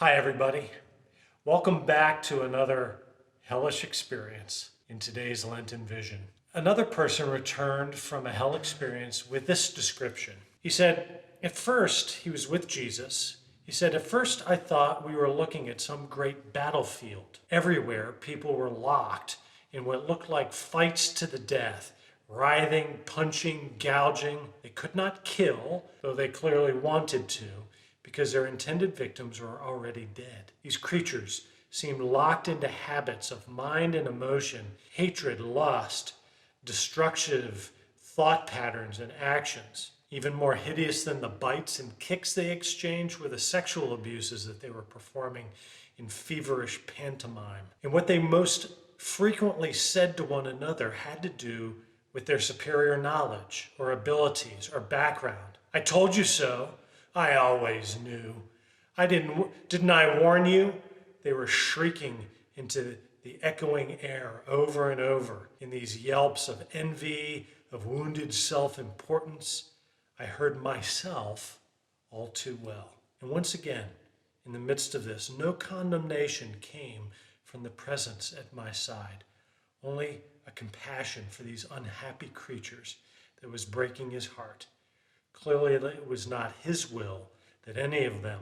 Hi, everybody. Welcome back to another hellish experience in today's Lenten vision. Another person returned from a hell experience with this description. He said, at first, he was with Jesus. He said, at first I thought we were looking at some great battlefield. Everywhere, people were locked in what looked like fights to the death, writhing, punching, gouging. They could not kill, though they clearly wanted to, because their intended victims were already dead. These creatures seemed locked into habits of mind and emotion, hatred, lust, destructive thought patterns and actions. Even more hideous than the bites and kicks they exchanged were the sexual abuses that they were performing in feverish pantomime. And what they most frequently said to one another had to do with their superior knowledge or abilities or background. I told you so. I always knew. Didn't I warn you? They were shrieking into the echoing air over and over in these yelps of envy, of wounded self-importance. I heard myself all too well. And once again, in the midst of this, no condemnation came from the presence at my side, only a compassion for these unhappy creatures that was breaking his heart. Clearly, it was not his will that any of them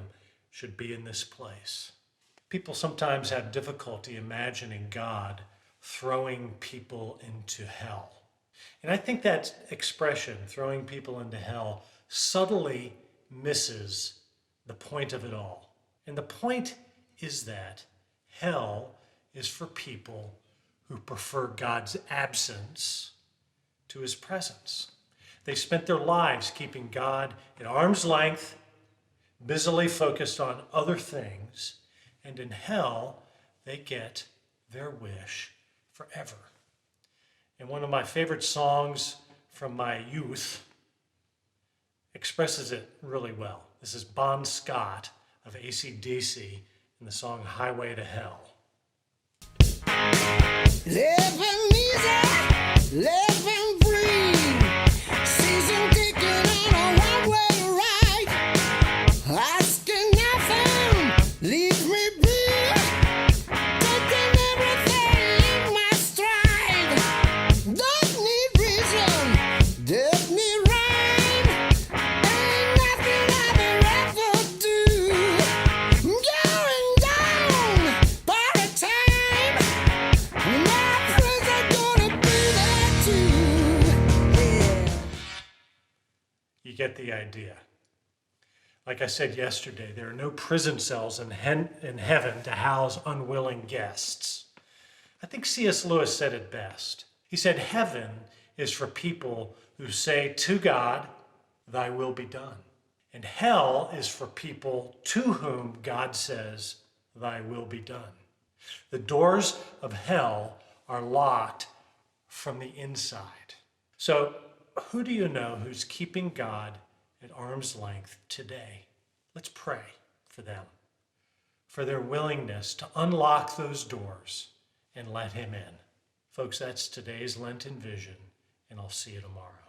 should be in this place. People sometimes have difficulty imagining God throwing people into hell. And I think that expression, throwing people into hell, subtly misses the point of it all. And the point is that hell is for people who prefer God's absence to his presence. They spent their lives keeping God at arm's length, busily focused on other things, and in hell, they get their wish forever. And one of my favorite songs from my youth expresses it really well. This is Bon Scott of ACDC in the song Highway to Hell. Living easy, living free. Season ticket on a one-way ride. Asking nothing, leave me be. Taking everything in my stride. Don't need reason, don't need rhyme. Ain't nothing I'd rather do. Going down for a time. My friends are gonna be there too. Yeah. You get the idea. Like I said yesterday, there are no prison cells in heaven to house unwilling guests. I think C.S. Lewis said it best. He said, heaven is for people who say to God, thy will be done. And hell is for people to whom God says, thy will be done. The doors of hell are locked from the inside. So who do you know who's keeping God at arm's length today? Let's pray for them, for their willingness to unlock those doors and let him in. Folks, that's today's Lenten Vision, and I'll see you tomorrow.